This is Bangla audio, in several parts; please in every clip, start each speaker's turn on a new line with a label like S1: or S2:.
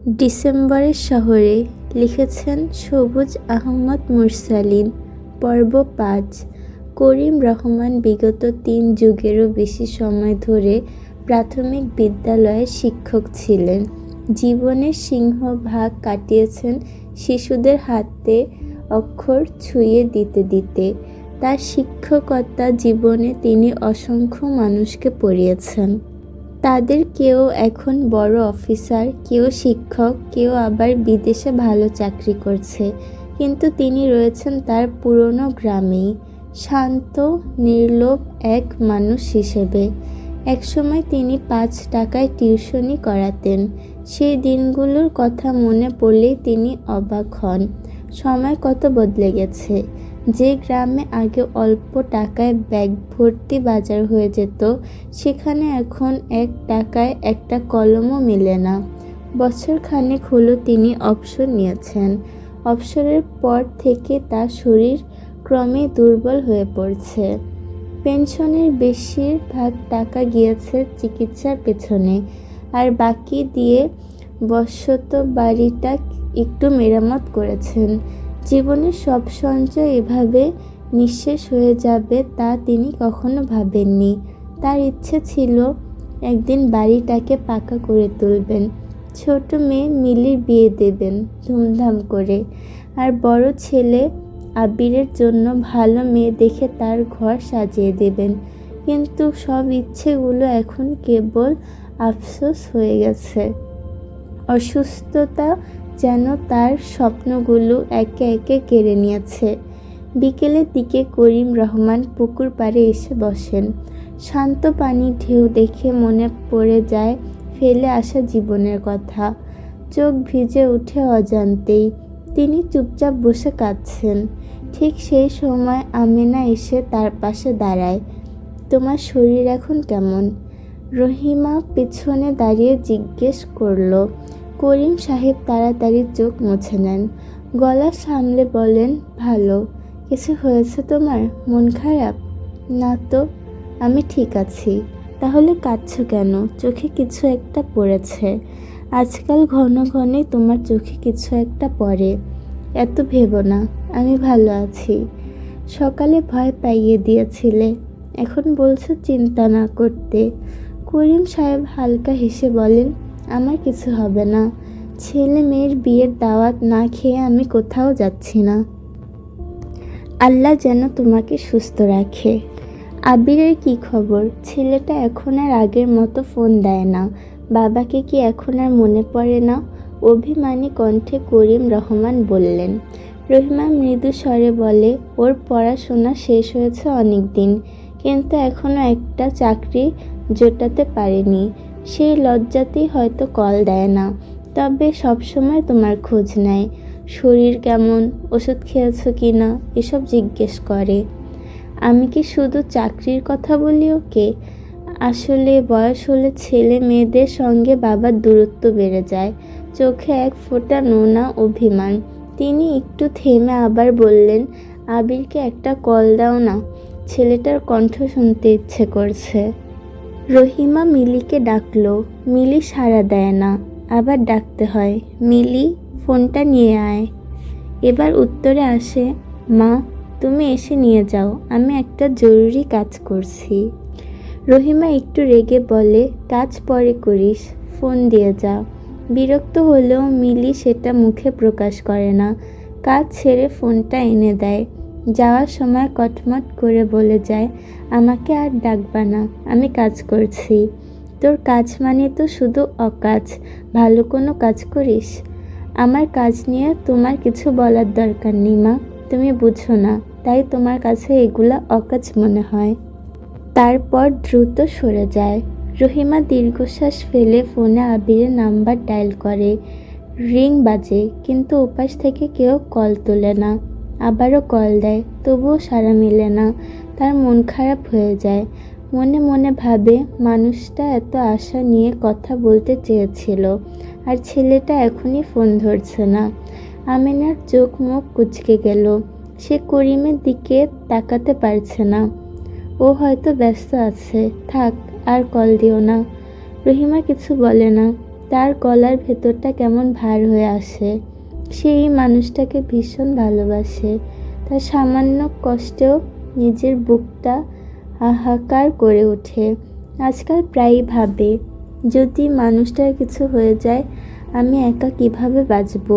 S1: ডিসেম্বরের শহরে লিখেছেন সবুজ আহমদ মুরসালিন। পর্ব ৫। করিম রহমান বিগত ৩ যুগেরও বেশি সময় ধরে প্রাথমিক বিদ্যালয়ের শিক্ষক ছিলেন। জীবনের সিংহভাগ কাটিয়েছেন শিশুদের হাতে অক্ষর ছুঁয়ে দিতে দিতে। তার শিক্ষকতা জীবনে তিনি অসংখ্য মানুষকে পড়িয়েছেন। তাদের কেউ এখন বড় অফিসার, কেউ শিক্ষক, কেউ আবার বিদেশে ভালো চাকরি করছে, কিন্তু তিনি রয়েছেন তার পুরনো গ্রামেই, শান্ত নির্লোভ এক মানুষ হিসেবে। একসময় তিনি ৫ টাকায় টিউশনি করাতেন। সেই দিনগুলোর কথা মনে পড়লেই তিনি অবাক হন। সময় কত বদলে গেছে। যে গ্রামে আগে অল্প টাকায় ব্যাগ ভর্তি বাজার হয়ে যেত, সেখানে এখন ১ টাকায় একটা কলমও মেলে না। বছর খানেক হলো তিনি অবসর নিয়েছেন। অবসরের পর থেকে তার শরীর ক্রমেই দুর্বল হয়ে পড়ছে। পেনশনের বেশিরভাগ টাকা গিয়েছে চিকিৎসার পেছনে, আর বাকি দিয়ে বসত বাড়িটা একটু মেরামত করেছেন। জীবনের সব সঞ্চয় এভাবে নিঃশেষ হয়ে যাবে তা তিনি কখনো ভাবেননি। তার ইচ্ছে ছিল একদিন বাড়িটাকে পাকা করে তুলবেন, ছোট মেয়ে মিলির বিয়ে দেবেন ধুমধাম করে, আর বড় ছেলে আবিরের জন্য ভালো মেয়ে দেখে তার ঘর সাজিয়ে দেবেন। কিন্তু সব ইচ্ছেগুলো এখন কেবল আফসোস হয়ে গেছে। অসুস্থতা যেন তার স্বপ্নগুলো একে একে কেড়ে নিয়েছে। বিকেলের দিকে করিম রহমান পুকুর পাড়ে এসে বসেন। শান্ত পানি ঢেউ দেখে মনে পড়ে যায় ফেলে আসা জীবনের কথা। চোখ ভিজে উঠে অজান্তেই। তিনি চুপচাপ বসে কাঁদছেন। ঠিক সেই সময় আমেনা এসে তার পাশে দাঁড়ায়। তোমার শরীর এখন কেমন? রহিমা পেছনে দাঁড়িয়ে জিজ্ঞেস করল। করিম সাহেব তাড়াতাড়ি চোখ মুছে নেন। গলা সামলে বলেন, ভালো। কিছু হয়েছে তোমার? মন খারাপ? না তো, আমি ঠিক আছি। তাহলে কাঁদছো কেন? চোখে কিছু একটা পড়েছে। আজকাল ঘন ঘনই তোমার চোখে কিছু একটা পড়ে। এত ভেবো না, আমি ভালো আছি। সকালে ভয় পাইয়ে দিয়েছিলে, এখন বলছো চিন্তা না করতে। করিম সাহেব হালকা হেসে বলেন, আমার কিছু হবে না। ছেলে মেয়ের বিয়ের দাওয়াত না খেয়ে আমি কোথাও যাচ্ছি না। আল্লাহ যেন তোমাকে সুস্থ রাখে। আবিরের কি খবর? ছেলেটা এখন আর আগের মতো ফোন দেয় না। বাবাকে কি এখন আর মনে পড়ে না? অভিমানী কণ্ঠে করিম রহমান বললেন। রহিমা মৃদু স্বরে বলে, ওর পড়াশোনা শেষ হয়েছে অনেক দিন, কিন্তু এখনও একটা চাকরি জোটাতে পারেনি। সেই লজ্জাতেই হয়তো কল দেয় না, তবে সবসময় তোমার খোঁজ নেয়। শরীর কেমন, ওষুধ খেয়েছো কি না এসব জিজ্ঞেস করে। আমি কি শুধু চাকরির কথা বলি ওকে? আসলে বয়স হলে ছেলে মেয়েদের সঙ্গে বাবার দূরত্ব বেড়ে যায়। চোখে এক ফোঁটা নোনা অভিমান। তিনি একটু থেমে আবার বললেন, আবিরকে একটা কল দাও না, ছেলেটার কণ্ঠ শুনতে ইচ্ছে করছে। রহিমা মিলিকে ডাকলো। মিলি সাড়া দেয় না। আবার ডাকতে হয়, মিলি ফোনটা নিয়ে আয়। এবার উত্তরে আসে, মা তুমি এসে নিয়ে যাও, আমি একটা জরুরি কাজ করছি। রহিমা একটু রেগে বলে, কাজ পরে করিস, ফোন দিয়ে যা। বিরক্ত হলেও মিলি সেটা মুখে প্রকাশ করে না। কাজ ছেড়ে ফোনটা এনে দেয়। যাওয়ার সময় কটমট করে বলে যায়, আমাকে আর ডাকবা না, আমি কাজ করছি। তোর কাজ মানে তো শুধু অকাজ, ভালো কোনো কাজ করিস? আমার কাজ নিয়ে তোমার কিছু বলার দরকার নেই মা, তুমি বুঝো না, তাই তোমার কাছে এগুলা অকাজ মনে হয়। তারপর দ্রুত সরে যায়। রহিমা দীর্ঘশ্বাস ফেলে ফোনে আবিরের নাম্বার ডায়াল করে। রিং বাজে, কিন্তু ওপাশ থেকে কেউ কল তোলে না। আবারও কল দেয়, তবুও সাড়া মেলে না। তার মন খারাপ হয়ে যায়। মনে মনে ভাবে, মানুষটা এত আশা নিয়ে কথা বলতে চেয়েছিল, আর ছেলেটা এখনই ফোন ধরছে না। আমেনার চোখ মুখ কুঁচকে গেল। সে করিমের দিকে তাকাতে পারছে না। ও হয়তো ব্যস্ত আছে, থাক আর কল দিও না। রহিমা কিছু বলে না। তার গলার ভেতরটা কেমন ভার হয়ে আসে। সে এই মানুষটাকে ভীষণ ভালোবাসে। তার সামান্য কষ্টেও নিজের বুকটা হাহাকার করে ওঠে। আজকাল প্রায়ই ভাবে, যদি মানুষটার কিছু হয়ে যায় আমি একা কিভাবে বাঁচব।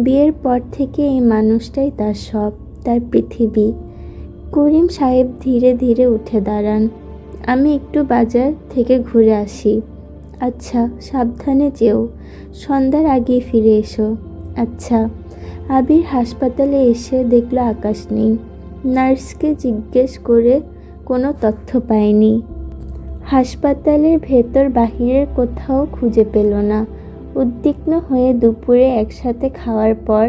S1: বিয়ের পর থেকে এই মানুষটাই তার সব, তার পৃথিবী। করিম সাহেব ধীরে ধীরে উঠে দাঁড়ান। আমি একটু বাজার থেকে ঘুরে আসি। আচ্ছা, সাবধানে যেও, সন্ধ্যার আগেই ফিরে এসো। আচ্ছা। আবির হাসপাতালে এসে দেখল আকাশ নেই। নার্সকে জিজ্ঞেস করে কোনো তথ্য পায়নি। হাসপাতালের ভেতর বাহিরের কোথাও খুঁজে পেল না। উদ্বিগ্ন হয়ে দুপুরে একসাথে খাওয়ার পর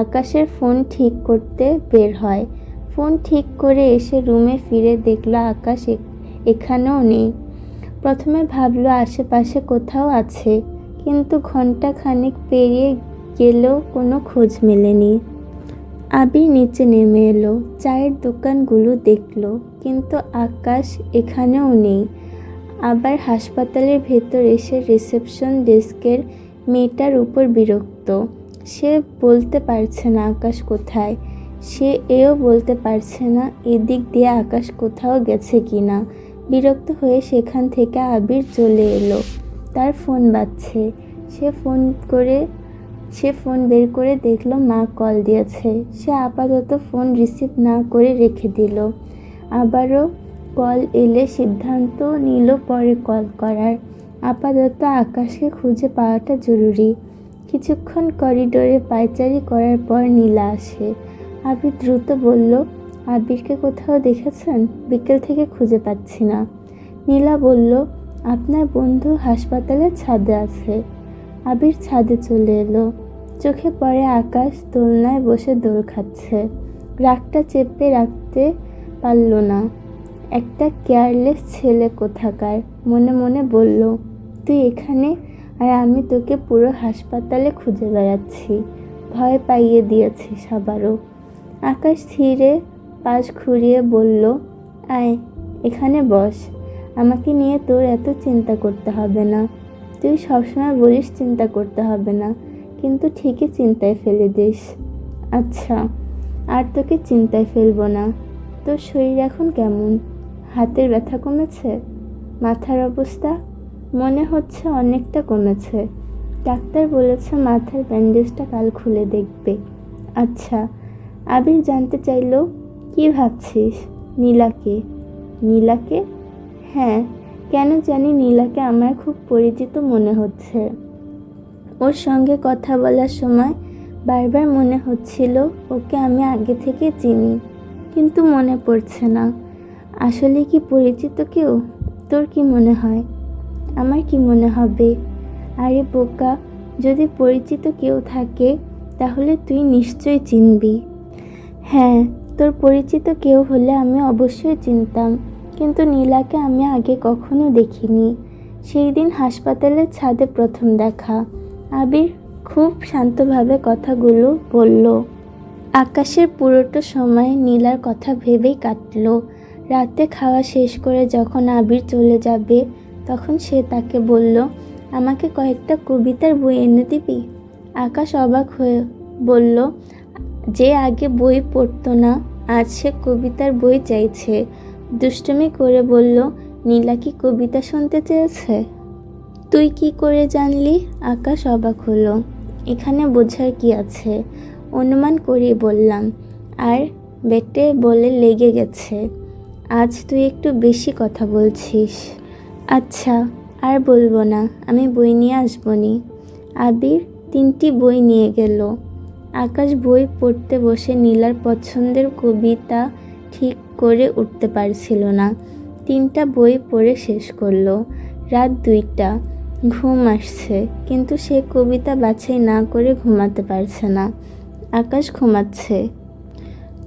S1: আকাশের ফোন ঠিক করতে বের হয়। ফোন ঠিক করে এসে রুমে ফিরে দেখল আকাশ এখানেও নেই। প্রথমে ভাবল আশেপাশে কোথাও আছে, কিন্তু ঘন্টা খানেক পেরিয়ে গেলেও কোনো খোঁজ মেলেনি। আবির নিচে নেমে এলো, চায়ের দোকানগুলো দেখল, কিন্তু আকাশ এখানেও নেই। আবার হাসপাতালের ভেতর এসে রিসেপশন ডেস্কের মেয়েটার উপর বিরক্ত। সে বলতে পারছে না আকাশ কোথায়। সে এও বলতে পারছে না এদিক দিয়ে আকাশ কোথাও গেছে কি না। বিরক্ত হয়ে সেখান থেকে আবির চলে এলো। তার ফোন বাজছে। সে ফোন বের করে দেখলো মা কল দিয়েছে। সে আপাতত ফোন রিসিভ না করে রেখে দিল। আবারও কল এলে সিদ্ধান্ত নিল পরে কল করার। আপাতত আকাশকে খুঁজে পাওয়াটা জরুরি। কিছুক্ষণ করিডোরে পায়চারি করার পর নীলা আসে। আবির দ্রুত বলল, আবিরকে কোথাও দেখেছেন? বিকেল থেকে খুঁজে পাচ্ছি না। নীলা বলল, আপনার বন্ধু হাসপাতালের ছাদে আছে। আবির ছাদে চলে এলো। চোখে পড়ে আকাশ দোলনায় বসে দোল খাচ্ছে। রাগটা চেপে রাখতে পারল না। একটা কেয়ারলেস ছেলে কোথাকার, মনে মনে বলল। তুই এখানে আর আমি তোকে পুরো হাসপাতালে খুঁজে বেড়াচ্ছি। ভয় পাইয়ে দিয়েছিস আবারও। আকাশ ধীরে পাশ ঘুরিয়ে বলল, আয় এখানে বস। আমাকে নিয়ে তোর এত চিন্তা করতে হবে না। তুই সবসময় বলিস চিন্তা করতে হবে না, কিন্তু ঠিকই চিন্তায় ফেলে দিস। আচ্ছা, আর তোকে চিন্তায় ফেলবো না। তোর শরীর এখন কেমন? হাতের ব্যথা কমেছে? মাথার অবস্থা? মনে হচ্ছে অনেকটা কমেছে। ডাক্তার বলেছে মাথার ব্যান্ডেজটা কাল খুলে দেখবে। আচ্ছা। আবির জানতে চাইল, কি ভাবছিস? নীলাকে? নীলাকে? হ্যাঁ, কেন জানি নীলাকে আমার খুব পরিচিত মনে হচ্ছে। ওর সঙ্গে কথা বলার সময় বারবার মনে হচ্ছিল ওকে আমি আগে থেকে চিনি, কিন্তু মনে পড়ছে না। আসলে কি পরিচিত কেউ? তোর কি মনে হয়? আমার কি মনে হবে? আরে বোকা, যদি পরিচিত কেউ থাকে তাহলে তুই নিশ্চয়ই চিনবি। হ্যাঁ, তোর পরিচিত কেউ হলে আমি অবশ্যই চিনতাম, কিন্তু নীলাকে আমি আগে কখনো দেখিনি। সেই দিন হাসপাতালের ছাদে প্রথম দেখা। আবির খুব শান্তভাবে কথাগুলো বলল। আকাশের পুরোটা সময় নীলার কথা ভেবেই কাটল। রাতে খাওয়া শেষ করে যখন আবির চলে যাবে তখন সে তাকে বলল, আমাকে কয়েকটা কবিতার বই এনে দিবি? আকাশ অবাক হয়ে বলল, যে আগে বই পড়তো না আজ সে কবিতার বই চাইছে। দুষ্টুমি করে বলল, নীলা কি কবিতা শুনতে চেয়েছে? তুই কি করে জানলি? আকাশ অবাক হলো। এখানে বোঝার কি আছে? অনুমান করে বললাম। আর বেটে বলে লেগে গেছে। আজ তুই একটু বেশি কথা বলছিস। আচ্ছা, আর বলবো না, আমি বই নিয়ে আসবনি। আবির 3টি বই নিয়ে গেল। আকাশ বই পড়তে বসে নীলার পছন্দের কবিতা ঠিক করে উঠতে পারছিল না। 3টা বই পড়ে শেষ করলো। রাত 2টা। ঘুম আসছে, কিন্তু সে কবিতা বাছাই না করে ঘুমাতে পারছে না। আকাশ ঘুমাচ্ছে।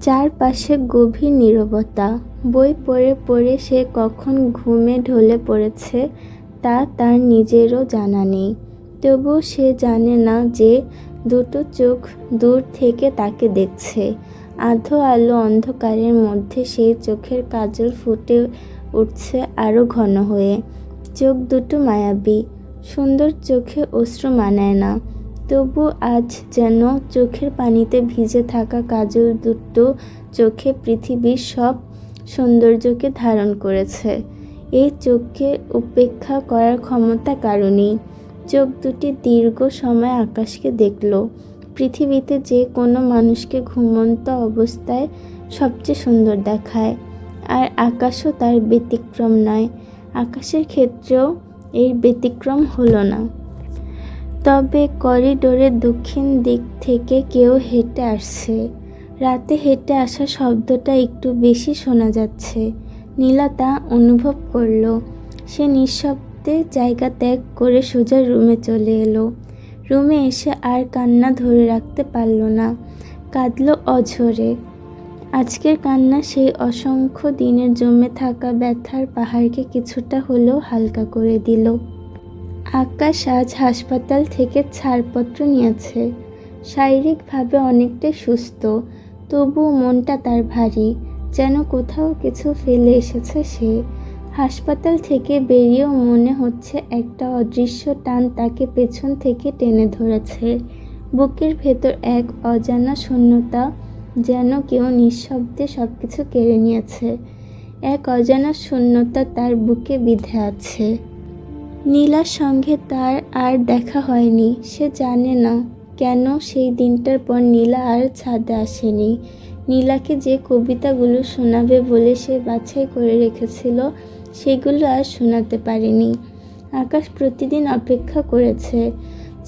S1: চারপাশে গভীর নীরবতা। বই পড়ে পড়ে সে কখন ঘুমে ঢলে পড়েছে তা তার নিজেরও জানা নেই। তবুও সে জানে না যে দুটো চোখ দূর থেকে তাকে দেখছে। আধো আলো অন্ধকারের মধ্যে সেই চোখের কাজল ফুটে উঠছে আরও ঘন হয়ে। চোখ দুটো মায়াবী, সুন্দর চোখে অশ্রু মানায় না, তবু আজ যেন চোখের পানিতে ভিজে থাকা কাজল দুটো চোখে পৃথিবীর সব সৌন্দর্যকে ধারণ করেছে। এই চোখকে উপেক্ষা করার ক্ষমতা কারণেই চোখ দুটি দীর্ঘ সময় আকাশকে দেখল। পৃথিবীতে যে কোনো মানুষকে ঘুমন্ত অবস্থায় সবচেয়ে সুন্দর দেখায়, আর আকাশও তার ব্যতিক্রম নয়। আকাশের ক্ষেত্রেও এর ব্যতিক্রম হলো না। তবে করিডোরের দক্ষিণ দিক থেকে কেউ হেঁটে আসছে। রাতে হেঁটে আসা শব্দটা একটু বেশি শোনা যাচ্ছে। নীলা তা অনুভব করল। সে নিঃশব্দে জায়গা ত্যাগ করে সোজা রুমে চলে এলো। রুমে এসে আর কান্না ধরে রাখতে পারল না, কাঁদল অঝরে। আজকের কান্না সেই অসংখ্য দিনের জমে থাকা ব্যথার পাহাড়কে কিছুটা হলেও হালকা করে দিল। আকাশ আজ হাসপাতাল থেকে ছাড়পত্র নিয়েছে। শারীরিকভাবে অনেকটাই সুস্থ, তবুও মনটা তার ভারী, যেন কোথাও কিছু ফেলে এসেছে সে। হাসপাতাল থেকে বেরিয়েও মনে হচ্ছে একটা অদৃশ্য টান তাকে পেছন থেকে টেনে ধরেছে। বুকের ভেতর এক অজানা শূন্যতা, যেন কেউ নিঃশব্দে সব কিছু কেড়ে নিয়েছে। এক অজানা শূন্যতা তার বুকে বিঁধে আছে। নীলার সঙ্গে তার আর দেখা হয়নি। সে জানে না কেন সেই দিনটার পর নীলা আর ছাদে আসেনি। নীলাকে যে কবিতাগুলো শোনাবে বলে সে বাছাই করে রেখেছিল, সেগুলো আর শোনাতে পারেনি। আকাশ প্রতিদিন অপেক্ষা করেছে,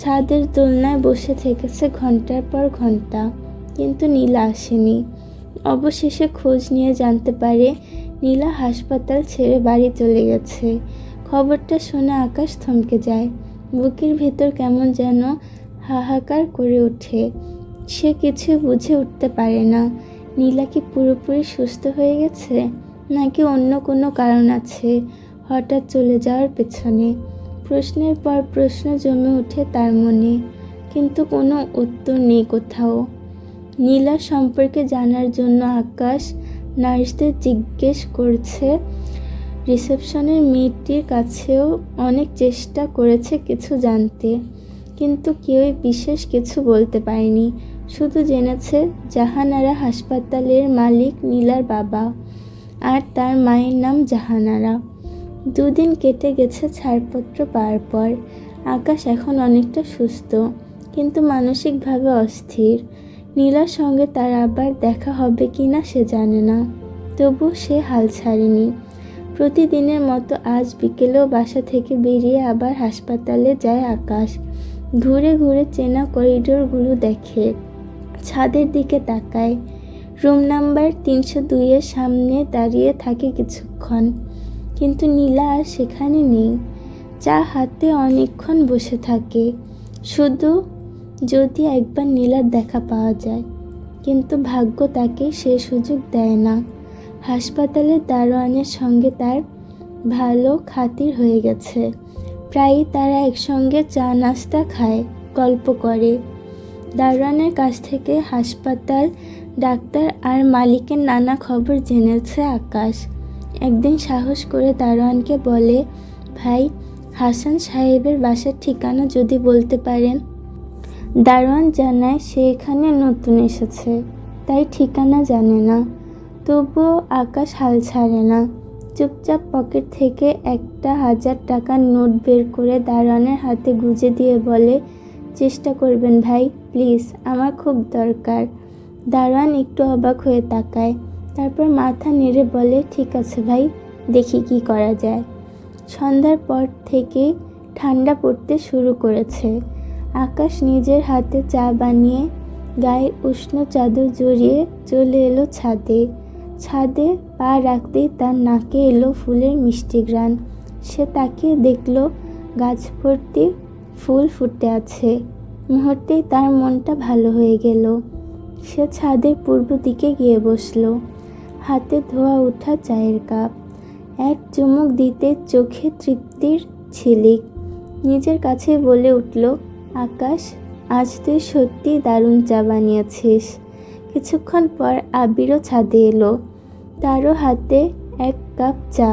S1: ছাদের দোলনায় বসে থেকেছে ঘন্টার পর ঘন্টা, কিন্তু নীলা আসেনি। অবশেষে খোঁজ নিয়ে জানতে পারে নীলা হাসপাতাল ছেড়ে বাড়ি চলে গেছে। খবরটা শুনে আকাশ থমকে যায়। বুকের ভেতর কেমন যেন হাহাকার করে ওঠে। সে কিছু বুঝে উঠতে পারে না। নীলা কি পুরোপুরি সুস্থ হয়ে গেছে, নাকি অন্য কোনো কারণ আছে হঠাৎ চলে যাওয়ার পেছনে? প্রশ্নের পর প্রশ্ন জমে ওঠে তার মনে, কিন্তু কোনো উত্তর নেই কোথাও। নীলা সম্পর্কে জানার জন্য আকাশ নার্সদের জিজ্ঞেস করছে, রিসেপশনের মেয়েটির কাছেও অনেক চেষ্টা করেছে কিছু জানতে, কিন্তু কেউই বিশেষ কিছু বলতে পারেনি। শুধু জেনেছে জাহানারা হাসপাতালের মালিক নীলার বাবা, আর তার মায়ের নাম জাহানারা। দুদিন কেটে গেছে ছাড়পত্র পাওয়ার পর। আকাশ এখন অনেকটা সুস্থ, কিন্তু মানসিকভাবে অস্থির। নীলার সঙ্গে তার আবার দেখা হবে কিনা সে জানে না, তবু সে হাল ছাড়েনি। প্রতিদিনের মতো আজ বিকেলেও বাসা থেকে বেরিয়ে আবার হাসপাতালে যায় আকাশ। ঘুরে ঘুরে চেনা করিডোরগুলো দেখে, ছাদের দিকে তাকায়। রুম নাম্বার 302-এর সামনে দাঁড়িয়ে থাকে কিছুক্ষণ, কিন্তু নীলা আর সেখানে নেই। চা হাতে অনেকক্ষণ বসে থাকে, শুধু যদি একবার নীলার দেখা পাওয়া যায়, কিন্তু ভাগ্য তাকে সে সুযোগ দেয় না। হাসপাতালের দারোয়ানের সঙ্গে তার ভালো খাতির হয়ে গেছে। প্রায়ই তারা একসঙ্গে চা নাস্তা খায়, গল্প করে। দারোয়ানের কাছ থেকে হাসপাতাল, ডাক্তার আর মালিকের নানা খবর জেনেছে আকাশ। একদিন সাহস করে দারোয়ানকে বলে, ভাই, হাসান সাহেবের বাসার ঠিকানা যদি বলতে পারেন। দারোয়ান জানায় সে এখানে নতুন এসেছে, তাই ঠিকানা জানে না। তবুও আকাশ হাল ছাড়ে না। চুপচাপ পকেট থেকে একটা 1000 টাকার নোট বের করে দারোয়ানের হাতে গুজে দিয়ে বলে, চেষ্টা করবেন ভাই, প্লিজ, আমার খুব দরকার। দারোয়ান একটু অবাক হয়ে তাকায়, তারপর মাথা নেড়ে বলে, ঠিক আছে ভাই, দেখি কি করা যায়। সন্ধ্যার পর থেকে ঠান্ডা পড়তে শুরু করেছে। আকাশ নিজের হাতে চা বানিয়ে গায়ে উষ্ণ চাদর জড়িয়ে চলে এলো ছাদে। ছাদে পা রাখতেই তার নাকে এলো ফুলের মিষ্টি ঘ্রাণ। সে তাকিয়ে দেখল গাছ ভর্তি ফুল ফুটে আছে। মুহূর্তেই তার মনটা ভালো হয়ে গেল। সে ছাদের পূর্ব দিকে গিয়ে বসল। হাতে ধোয়া ওঠা চায়ের কাপ, এক চুমুক দিতে চোখে তৃপ্তির ঝিলিক। নিজের কাছে বলে উঠল, আকাশ, আজ তুই সত্যি দারুণ চা বানিয়েছিস। কিছুক্ষণ পর আবিরও ছাদে এলো, তারও হাতে এক কাপ চা।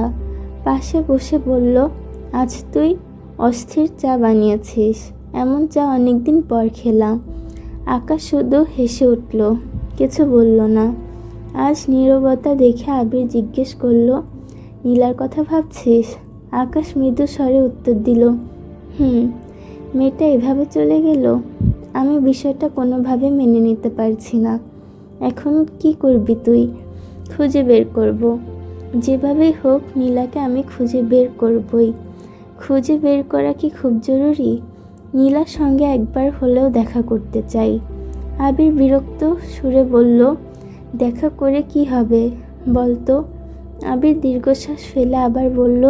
S1: পাশে বসে বলল, আজ তুই অস্থির চা বানিয়েছিস। এমন চা অনেকদিন পর খেলাম। আকাশ শুধু হেসে উঠল, কিছু বলল না। আজ নীরবতা দেখে আবির জিজ্ঞেস করল, নীলার কথা ভাবছিস? আকাশ মৃদু স্বরে উত্তর দিল, মেয়েটা এভাবে চলে গেল। আমি বিষয়টা কোনোভাবে মেনে নিতে পারছি না। এখন কি করবি তুই? খুঁজে বের করব। যেভাবেই হোক নীলাকে আমি খুঁজে বের করবই। খুঁজে বের করা কি খুব জরুরি? নীলার সঙ্গে একবার হলেও দেখা করতে চাই। আবির বিরক্ত সুরে বলল, দেখা করে কি হবে বলতো? আবির দীর্ঘশ্বাস ফেলে আবার বলল,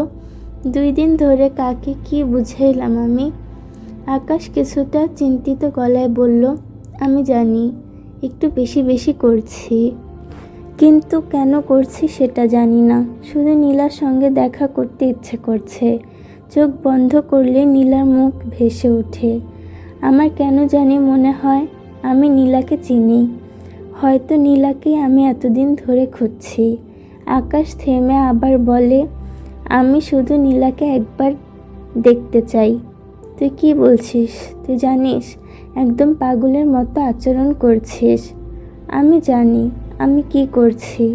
S1: 2 দিন ধরে কাকে কি বুঝাইলাম আমি? আকাশ কিছুটা চিন্তিত গলায় বলল, আমি জানি একটু বেশি বেশি করছি, কিন্তু কেন করছি সেটা জানি না। শুধু নীলার সঙ্গে দেখা করতে ইচ্ছে করছে। চোখ বন্ধ করলে নীলার মুখ ভেসে ওঠে। আমার কেন জানি মনে হয় আমি নীলাকে চিনি। হয়তো নীলাকেই আমি এতদিন ধরে খুঁজছি। আকাশ থেমে আবার বলে, আমি শুধু নীলাকে একবার দেখতে চাই। তুই কি বলছিস? তুই জানিস একদম পাগলের মতো আচরণ করছিস। আমি জানি আমি কি করছি।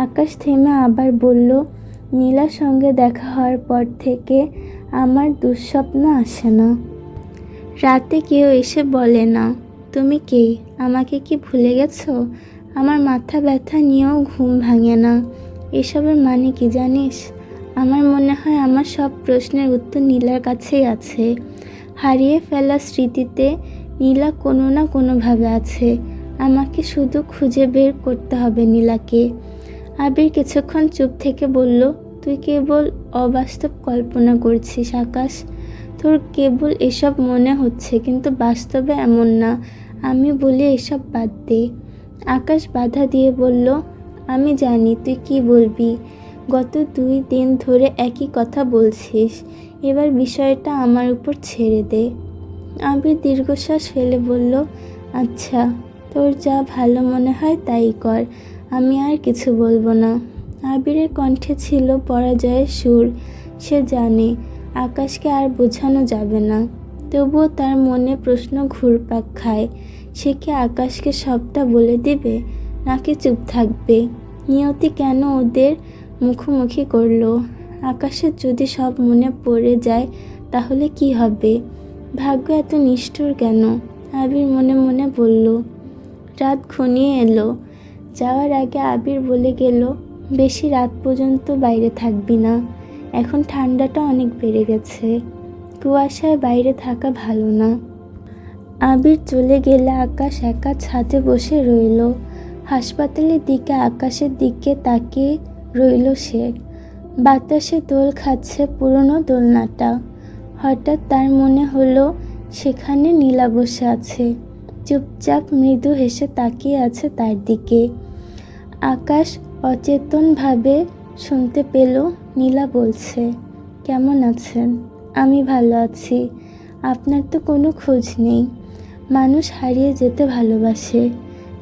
S1: আকাশ থেমে আবার বলল, নীলার সঙ্গে দেখা হওয়ার পর থেকে আমার দুঃস্বপ্ন আসে না। রাতে কেউ এসে বলে না, তুমি কে? আমাকে কি ভুলে গেছো? আমার মাথা ব্যথা নিয়েও ঘুম ভাঙে না। এসবের মানে কি জানিস? আমার মনে হয় আমার সব প্রশ্নের উত্তর নীলার কাছেই আছে। হারিয়ে ফেলা স্মৃতিতে নীলা কোনো না কোনোভাবে আছে। আমাকে শুধু খুঁজে বের করতে হবে নীলাকে। আবির কিছুক্ষণ চুপ থেকে বলল, তুই কেবল অবাস্তব কল্পনা করছিস আকাশ। তোর কেবল এসব মনে হচ্ছে, কিন্তু বাস্তবে এমন না। আমি বলি এসব বাদ দে। আকাশ বাধা দিয়ে বলল, আমি জানি তুই কি বলবি। গত 2 দিন ধরে একই কথা বলছিস। এবার বিষয়টা আমার উপর ছেড়ে দে। আবির দীর্ঘশ্বাস ফেলে বলল, আচ্ছা, তোর যা ভালো মনে হয় তাই কর। আমি আর কিছু বলবো না। আবিরের কণ্ঠে ছিল পরাজয়ের সুর। সে জানে আকাশকে আর বোঝানো যাবে না। তবুও তার মনে প্রশ্ন ঘুরপাক খায়। সে কি আকাশকে সবটা বলে দিবে, নাকি চুপ থাকবে? নিয়তি কেন ওদের মুখোমুখি করলো? আকাশের যদি সব মনে পড়ে যায় তাহলে কি হবে? ভাগ্য এত নিষ্ঠুর কেন? আবির মনে মনে বলল। রাত ঘনিয়ে এলো। যাওয়ার আগে আবির বলে গেল, বেশি রাত পর্যন্ত বাইরে থাকবি না। এখন ঠান্ডাটা অনেক বেড়ে গেছে। কুয়াশায় বাইরে থাকা ভালো না। আবির চলে গেলে আকাশ একা ছাদে বসে রইল। হাসপাতালের দিকে আকাশের দিকে তাকিয়ে রইল সে। বাতাসে দোল খাচ্ছে পুরনো দোলনাটা। হঠাৎ তার মনে হলো সেখানে নীলা বসে আছে। চুপচাপ মৃদু হেসে তাকিয়ে আছে তার দিকে। আকাশ অচেতনভাবে শুনতে পেল নীলা বলছে, কেমন আছেন? আমি ভালো আছি। আপনার তো কোনো খোঁজ নেই। মানুষ হারিয়ে যেতে ভালোবাসে,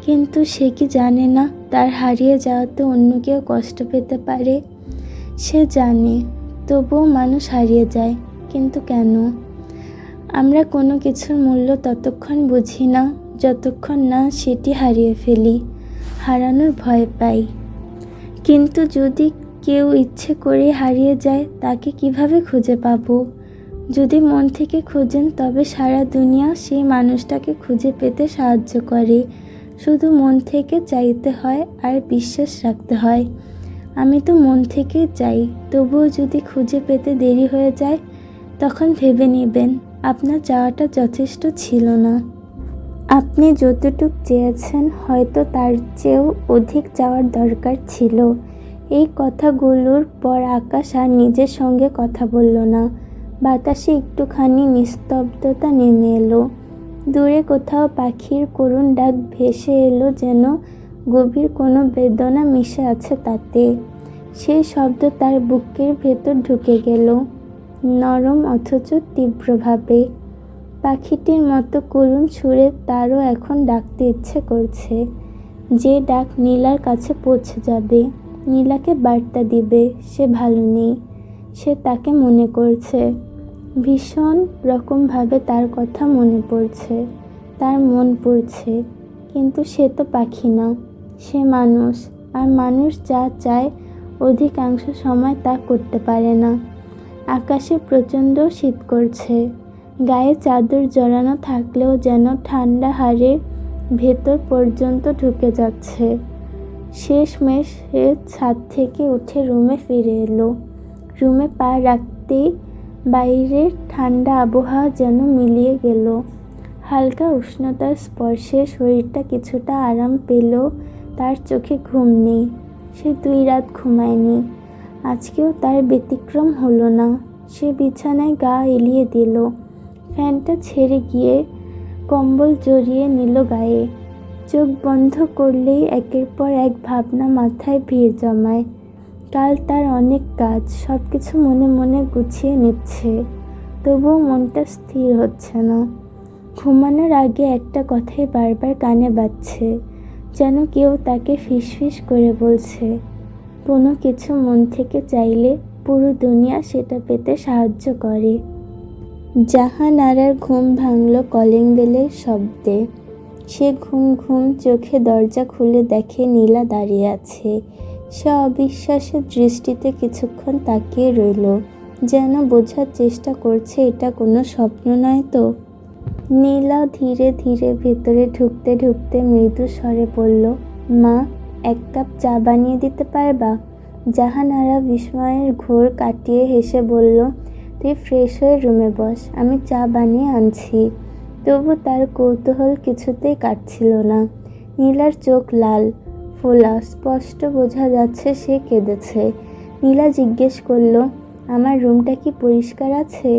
S1: কিন্তু সে কি জানে না তার হারিয়ে যাওয়াতে অন্য কেউ কষ্ট পেতে পারে? সে জানে, তবুও মানুষ হারিয়ে যায়। কিন্তু কেন? আমরা কোনো কিছুর মূল্য ততক্ষণ বুঝি না যতক্ষণ না সেটি হারিয়ে ফেলি। হারানোর ভয় পাই। কিন্তু যদি কেউ ইচ্ছে করে হারিয়ে যায়, তাকে কিভাবে খুঁজে পাবো? যদি মন থেকে খোঁজেন তবে সারা দুনিয়া সেই মানুষটাকে খুঁজে পেতে সাহায্য করে। শুধু মন থেকে চাইতে হয় আর বিশ্বাস রাখতে হয়। আমি তো মন থেকে চাই, তবুও যদি খুঁজে পেতে দেরি হয়ে যায় তখন ভেবে নেবেন আপনার চাওয়াটা যথেষ্ট ছিল না। আপনি যতটুক চেয়েছেন হয়তো তার চেয়েও অধিক চাওয়ার দরকার ছিল। এই কথাগুলোর পর আকাশ আর নিজের সঙ্গে কথা বলল না। বাতাসে একটুখানি নিস্তব্ধতা নেমে এলো। দূরে কোথাও পাখির করুণ ডাক ভেসে এলো, যেন গভীর কোনো বেদনা মিশে আছে তাতে। সেই শব্দ তার বুকের ভেতর ঢুকে গেল, নরম অথচ তীব্রভাবে। পাখিটির মতো করুণ সুরে তারও এখন ডাকতে ইচ্ছে করছে। যে ডাক নীলার কাছে পৌঁছে যাবে, নীলাকে বার্তা দিবে সে ভালো নেই, সে তাকে মনে করছে। ভীষণ রকমভাবে তার কথা মনে পড়ছে, তার মন পড়ছে। কিন্তু সে তো পাখি না, সে মানুষ। আর মানুষ যা চায় অধিকাংশ সময় তা করতে পারে না। আকাশে প্রচণ্ড শীত করছে, গায়ে চাদর জড়ানো থাকলেও যেন ঠান্ডা হাড়ের ভেতর পর্যন্ত ঢুকে যাচ্ছে। শেষমেশ সে ছাদ থেকে উঠে রুমে ফিরে এলো। রুমে পা রাখতেই বাইরের ঠান্ডা আবহাওয়া যেন মিলিয়ে গেল। হালকা উষ্ণতার স্পর্শে শরীরটা কিছুটা আরাম পেল। তার চোখে ঘুম নেই, সে 2 রাত ঘুমায়নি। আজকেও তার ব্যতিক্রম হলো না। সে বিছানায় গা এলিয়ে দিল, ফ্যানটা ছেড়ে গিয়ে কম্বল জড়িয়ে নিল গায়ে। চোখ বন্ধ করলেই একের পর এক ভাবনা মাথায় ভিড় জমায়। কাল তার অনেক কাজ, সব কিছু মনে মনে গুছিয়ে নিচ্ছে, তবুও মনটা স্থির হচ্ছে না। ঘুমানোর আগে একটা কথাই বারবার কানে বাজছে, যেন কেউ তাকে ফিসফিস করে বলছে, কোনো কিছু মন থেকে চাইলে পুরো দুনিয়া সেটা পেতে সাহায্য করে। জাহানারার ঘুম ভাঙল কলিং বেলের শব্দে। সে ঘুম ঘুম চোখে দরজা খুলে দেখে নীলা দাঁড়িয়ে আছে। সে অবিশ্বাসের দৃষ্টিতে কিছুক্ষণ তাকিয়ে রইল, যেন বোঝার চেষ্টা করছে এটা কোনো স্বপ্ন নয় তো। নীলা ধীরে ধীরে ভেতরে ঢুকতে ঢুকতে মৃদু স্বরে বলল, মা, 1 কাপ চা বানিয়ে দিতে পারবা? জাহানারা বিস্ময়ের ঘোর কাটিয়ে হেসে বলল, তুই ফ্রেশ হয়ে রুমে বস, আমি চা বানিয়ে আনছি। তবু তার কৌতূহল কিছুতেই কাটছিল না। নীলার চোখ লাল, ফোলা, স্পষ্ট বোঝা যাচ্ছে সে কেঁদেছে। নীলা জিজ্ঞেস করল, আমার রুমটা কি পরিষ্কার আছে?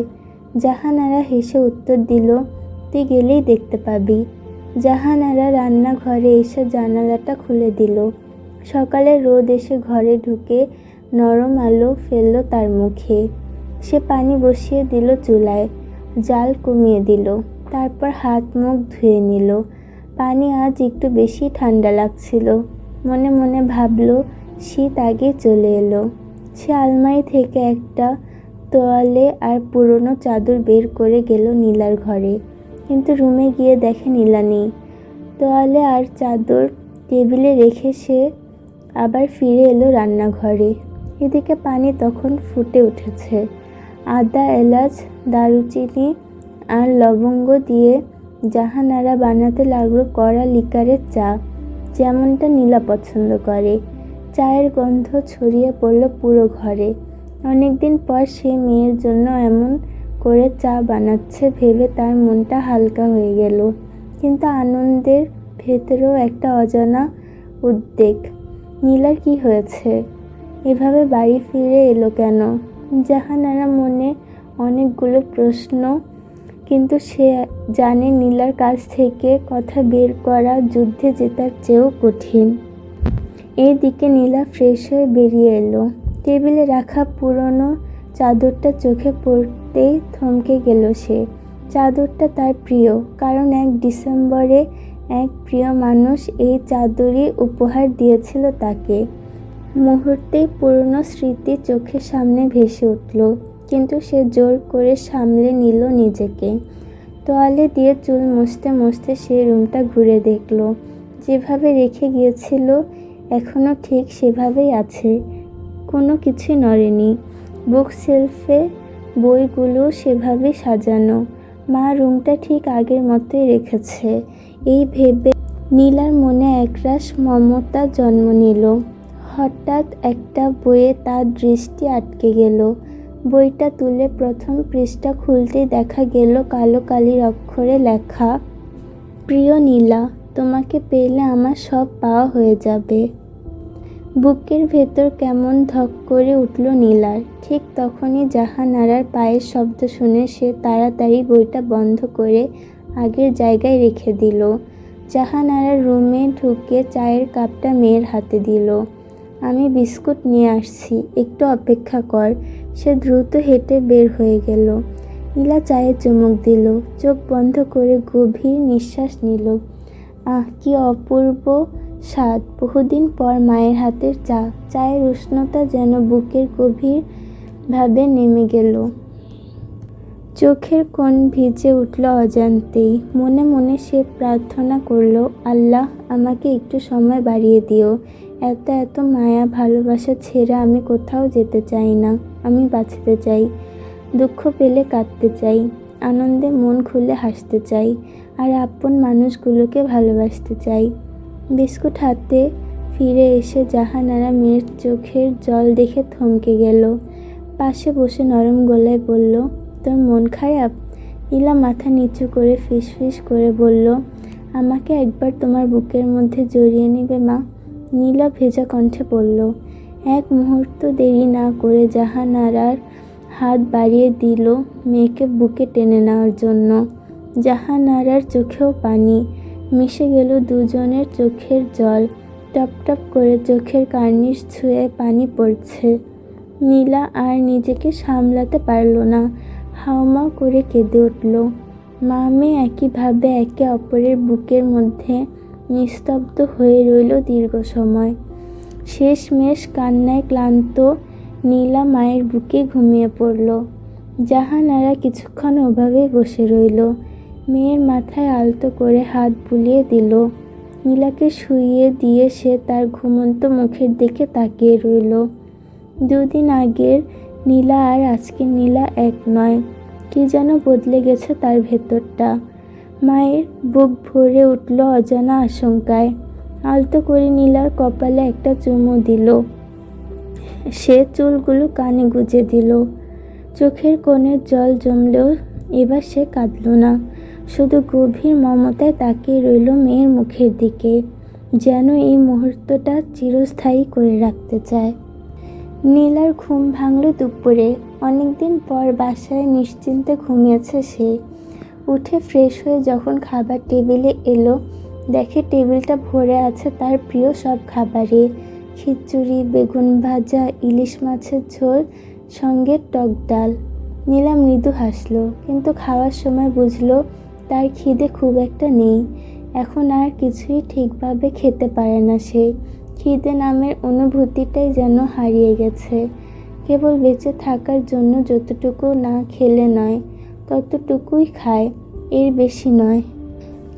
S1: জাহানারা হেসে উত্তর দিল, তুই গেলেই দেখতে পাবি। জাহানারা রান্নাঘরে এসে জানালাটা খুলে দিল। সকালে রোদ এসে ঘরে ঢুকে নরম আলো ফেলল তার মুখে। সে পানি বসিয়ে দিল চুলায়, জাল কমিয়ে দিল, তারপর হাত মুখ ধুয়ে নিল। পানি আজ একটু বেশি ঠান্ডা লাগছিল। মনে মনে ভাবল, শীত আগে চলে এলো। সে আলমারি থেকে একটা তোয়ালে আর পুরনো চাদর বের করে গেল নীলার ঘরে, কিন্তু রুমে গিয়ে দেখে নীলা নেই। তোয়ালে আর চাদর টেবিলে রেখে সে আবার ফিরে এলো রান্নাঘরে। এদিকে পানি তখন ফুটে উঠেছে। আদা, এলাচ, দারুচিনি আর লবঙ্গ দিয়ে জাহানারা বানাতে লাগলো কড়া লিকারের চা, যেমনটা নীলা পছন্দ করে। চায়ের গন্ধ ছড়িয়ে পড়ল পুরো ঘরে। অনেকদিন পর সে মেয়ের জন্য এমন করে চা বানাচ্ছে ভেবে তার মনটা হালকা হয়ে গেল, কিন্তু আনন্দের ভেতরেও একটা অজানা উদ্বেগ। নীলার কি হয়েছে? এভাবে বাড়ি ফিরে এলো কেন? জাহানারা মনে অনেকগুলো প্রশ্ন, কিন্তু সে জানে নীলার কাছ থেকে কথা বের করা যুদ্ধে জেতার চেয়েও কঠিন। এইদিকে নীলা ফ্রেশ হয়ে বেরিয়ে এলো। টেবিলে রাখা পুরনো চাদরটা চোখে পড়তেই থমকে গেল সে। চাদরটা তার প্রিয়, কারণ 1 ডিসেম্বরে এক প্রিয় মানুষ এই চাদরই উপহার দিয়েছিল তাকে। মুহূর্তেই পুরনো স্মৃতি চোখের সামনে ভেসে উঠল, কিন্তু সে জোর করে সামলে নিল নিজেকে। তোয়ালে দিয়ে চুল মুছতে মুছতে সে রুমটা ঘুরে দেখল। যেভাবে রেখে গিয়েছিল এখনও ঠিক সেভাবেই আছে, কোনো কিছুই নড়েনি। বুক শেলফে বইগুলো সেভাবেই সাজানো। মা রুমটা ঠিক আগের মতোই রেখেছে, এই ভেবে নীলার মনে একরাশ মমতা জন্ম নিল। হঠাৎ একটা বইয়ে তার দৃষ্টি আটকে গেল। বইটা তুলে প্রথম পৃষ্ঠা খুলতেই দেখা গেল কালো কালির অক্ষরে লেখা, প্রিয় নীলা, তোমাকে পেলে আমার সব পাওয়া হয়ে যাবে। বুকের ভেতর কেমন ধক করে উঠল নীলার। ঠিক তখনই জাহানারার পায়ের শব্দ শুনে সে তাড়াতাড়ি বইটা বন্ধ করে আগের জায়গায় রেখে দিল। জাহানারার রুমে ঢুকে চায়ের কাপটা মেয়ের হাতে দিল। আমি বিস্কুট নিয়ে আসছি, একটু অপেক্ষা কর। সে দ্রুত হেঁটে বের হয়ে গেল। নীলা চায়ে চুমুক দিল, চোখ বন্ধ করে গভীর নিঃশ্বাস নিল। আহ, কি অপূর্ব স্বাদ! বহুদিন পর মায়ের হাতের চা। চায়ের উষ্ণতা যেন বুকের গভীরভাবে নেমে গেল। চোখের কোণ ভিজে উঠল অজান্তেই। মনে মনে সে প্রার্থনা করল, আল্লাহ আমাকে একটু সময় বাড়িয়ে দিও। এত এত মায়া ভালোবাসা ছেড়ে আমি কোথাও যেতে চাই না। আমি বাঁচতে চাই, দুঃখ পেলে কাঁদতে চাই, আনন্দে মন খুলে হাসতে চাই, আর আপন মানুষগুলোকে ভালোবাসতে চাই। বিস্কুট হাতে ফিরে এসে জাহানারা মেয়ের চোখের জল দেখে থমকে গেল। পাশে বসে নরম গলায় বলল, তোর মন খারাপ? নীলা মাথা নিচু করে ফিসফিস করে বলল, আমাকে একবার তোমার বুকের মধ্যে জড়িয়ে নিবে মা? নীলা ভেজা কণ্ঠে বলল। এক মুহূর্ত দেরি না করে জাহানারার হাত বাড়িয়ে দিল মেয়েকে বুকে টেনে নেওয়ার জন্য। জাহানারার চোখেও পানি মিশে গেল, দুজনের চোখের জল টপ টপ করে চোখের কার্নিশ ছুঁয়ে পানি পড়ছে। নীলা আর নিজেকে সামলাতে পারল না, হাউমাউ করে কেঁদে উঠল। মা মেয়ে একইভাবে একে অপরের বুকের মধ্যে নিস্তব্ধ হয়ে রইল দীর্ঘ সময়। শেষমেশ কান্নায় ক্লান্ত নীলা মায়ের বুকে ঘুমিয়ে পড়ল। জাহানারা কিছুক্ষণ ওভাবেই বসে রইল। মেয়ের মাথায় আলতো করে হাত বুলিয়ে দিল। নীলাকে শুইয়ে দিয়ে সে তার ঘুমন্ত মুখের দিকে তাকিয়ে রইল। দুদিন আগের নীলা আর আজকের নীলা এক নয়। কি যেন বদলে গেছে তার ভেতরটা। মায়ের বুক ভরে উঠল অজানা আশঙ্কায়। আলতো করে নীলার কপালে একটা চুমু দিল। সে চুলগুলো কানে গুজে দিল। চোখের কোণে জল জমলেও এবার সে কাঁদল না, শুধু গভীর মমতায় তাকিয়ে রইল মেয়ের মুখের দিকে, যেন এই মুহূর্তটা চিরস্থায়ী করে রাখতে চায়। নীলার ঘুম ভাঙল দুপুরে। অনেকদিন পর বাসায় নিশ্চিন্তে ঘুমিয়েছে সে। উঠে ফ্রেশ হয়ে যখন খাবার টেবিলে এলো, দেখে টেবিলটা ভরে আছে তার প্রিয় সব খাবারে। খিচুড়ি, বেগুন ভাজা, ইলিশ মাছের ঝোল, সঙ্গে টক ডাল। নীলা মৃদু হাসল, কিন্তু খাওয়ার সময় বুঝলো তার খিদে খুব একটা নেই। এখন আর কিছুই ঠিকভাবে খেতে পারে না সে। খিদে নামের অনুভূতিটাই যেন হারিয়ে গেছে। কেবল বেঁচে থাকার জন্য যতটুকু না খেলে নয়, ততটুকুই খায়, এর বেশি নয়।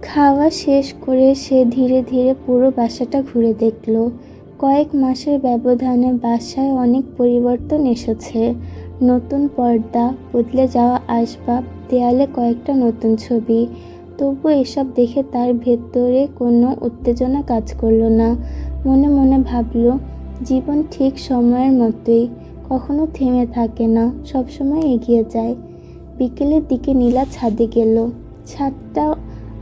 S1: খাওয়া শেষ করে সে ধীরে ধীরে পুরো বাসাটা ঘুরে দেখল। কয়েক মাসের ব্যবধানে বাসায় অনেক পরিবর্তন এসেছে। নতুন পর্দা, বদলে যাওয়া আসবাব, দেয়ালে কয়েকটা নতুন ছবি। তবু এসব দেখে তার ভেতরে কোনো উত্তেজনা কাজ করলো না। মনে মনে ভাবল, জীবন ঠিক সময়ের মতোই, কখনো থেমে থাকে না, সবসময় এগিয়ে যায়। বিকেলের দিকে নীলা ছাদে গেল। ছাদটা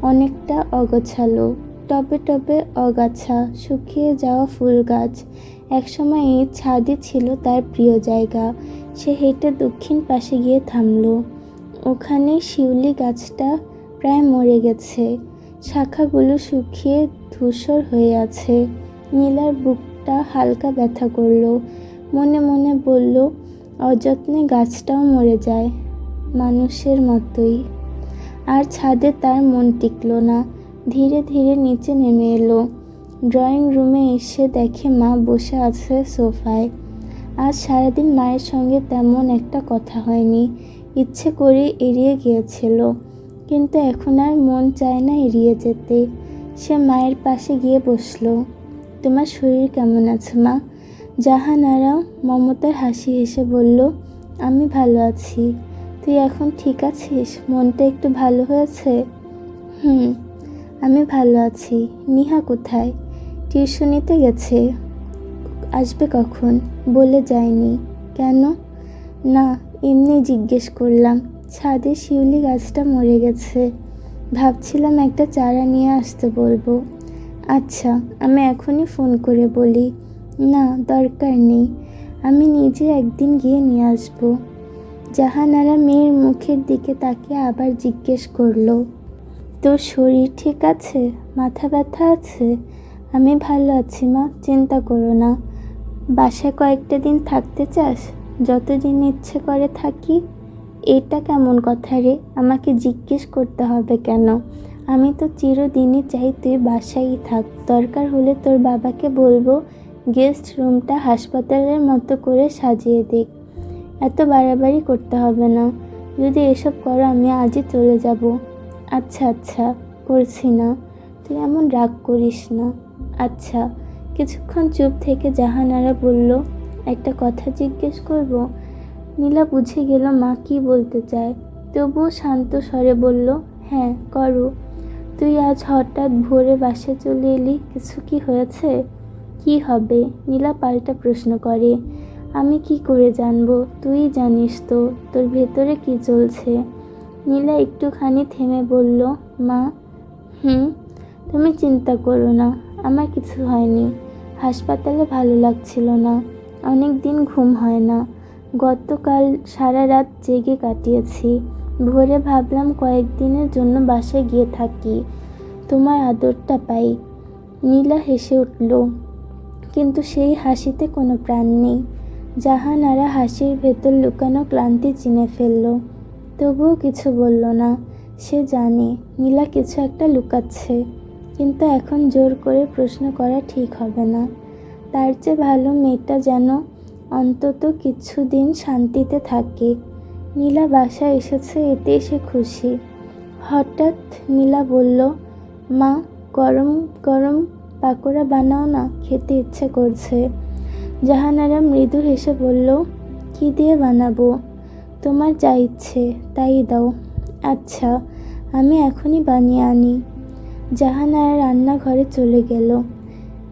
S1: অনেকটা অগোছালো, টবে টবে অগাছা, শুকিয়ে যাওয়া ফুল গাছ। একসময় এই ছাদই ছিল তার প্রিয় জায়গা। সে হেঁটে দক্ষিণ পাশে গিয়ে থামল। ওখানে শিউলি গাছটা প্রায় মরে গেছে, শাখাগুলো শুকিয়ে ধূসর হয়ে আছে। নীলার বুকটা হালকা ব্যথা করল। মনে মনে বলল, অযত্নে গাছটাও মরে যায়, মানুষের মতোই। আর ছাদে তার মন টিকল না। ধীরে ধীরে নিচে নেমে এলো। ড্রয়িং রুমে এসে দেখে মা বসে আছে সোফায়। আজ সারাদিন মায়ের সঙ্গে তেমন একটা কথা হয়নি। ইচ্ছে করে এড়িয়ে গিয়েছিল, কিন্তু এখন আর মন চায় না এড়িয়ে যেতে। সে মায়ের পাশে গিয়ে বসল। তোমার শরীর কেমন আছে মা? জাহানারা মমতার হাসি হেসে বলল, আমি ভালো আছি। তুই এখন ঠিক আছিস? মনটা একটু ভালো হয়েছে? আমি ভালো আছি। নিহা কোথায়? টিউশনিতে গেছে। আসবে কখন? বলে যায়নি। কেন? না, এমনি জিজ্ঞেস করলাম। ছাদে শিউলি গাছটা মরে গেছে, ভাবছিলাম একটা চারা নিয়ে আসতে বলবো। আচ্ছা, আমি এখনই ফোন করে বলি। না, দরকার নেই, আমি নিজে একদিন গিয়ে নিয়ে আসবো। জাহানারা মেয়ের মুখের দিকে তাকিয়ে আবার জিজ্ঞেস করলো, তোর শরীর ঠিক আছে? মাথা ব্যথা আছে? আমি ভালো আছি মা, চিন্তা করো না। বাসায় কয়েকটা দিন থাকতে চাস? যতদিন ইচ্ছে করে থাকি। এটা কেমন কথা রে? আমাকে জিজ্ঞেস করতে হবে কেন? আমি তো চিরদিনই চাই তুই বাসায়ই থাক। দরকার হলে তোর বাবাকে বলবো গেস্ট রুমটা হাসপাতালের মতো করে সাজিয়ে দিক। এত বাড়াবাড়ি করতে হবে না। যদি এসব করো আমি আজই চলে যাব। আচ্ছা আচ্ছা, করছি না, তুই এমন রাগ করিস না। আচ্ছা। কিছুক্ষণ চুপ থেকে জাহানারা বলল, একটা কথা জিজ্ঞেস করব? নীলা বুঝে গেল মা কি বলতে চায়, তবুও শান্ত স্বরে বলল, হ্যাঁ করো। তুই আজ হঠাৎ ভোরে বাসায় চলে এলি, কিছু কি হয়েছে? কি হবে? নীলা পাল্টা প্রশ্ন করে। আমি কি করে জানবো? তুই জানিস তো তোর ভেতরে কি চলছে। নীলা একটুখানি থেমে বলল, মা। তুমি চিন্তা করো না, আমার কিছু হয়নি। হাসপাতালে ভালো লাগছিল না, অনেক দিন ঘুম হয় না। গতকাল সারা রাত জেগে কাটিয়েছি। ভোরে ভাবলাম কয়েকদিনের জন্য বাসায় গিয়ে থাকি, তোমার আদরটা পাই। নীলা হেসে উঠল, কিন্তু সেই হাসিতে কোনো প্রাণ নেই। জাহানারা হাসির ভেতর লুকানো ক্লান্তি চিনে ফেলল, তবুও কিছু বলল না। সে জানে নীলা কিছু একটা লুকাচ্ছে, কিন্তু এখন জোর করে প্রশ্ন করা ঠিক হবে না। তার চেয়ে ভালো মেয়েটা যেন অন্তত কিছুদিন শান্তিতে থাকে। নীলা বাসায় এসেছে, এতেই সে খুশি। হঠাৎ নীলা বলল, মা, গরম গরম পাকোড়া বানাও না, খেতে ইচ্ছে করছে। জাহানারা মৃদু হেসে বলল, কি দিয়ে বানাবো? তোমার যা ইচ্ছে তাই দাও। আচ্ছা, আমি এখনই বানিয়ে আনি। জাহানারা রান্নাঘরে চলে গেল।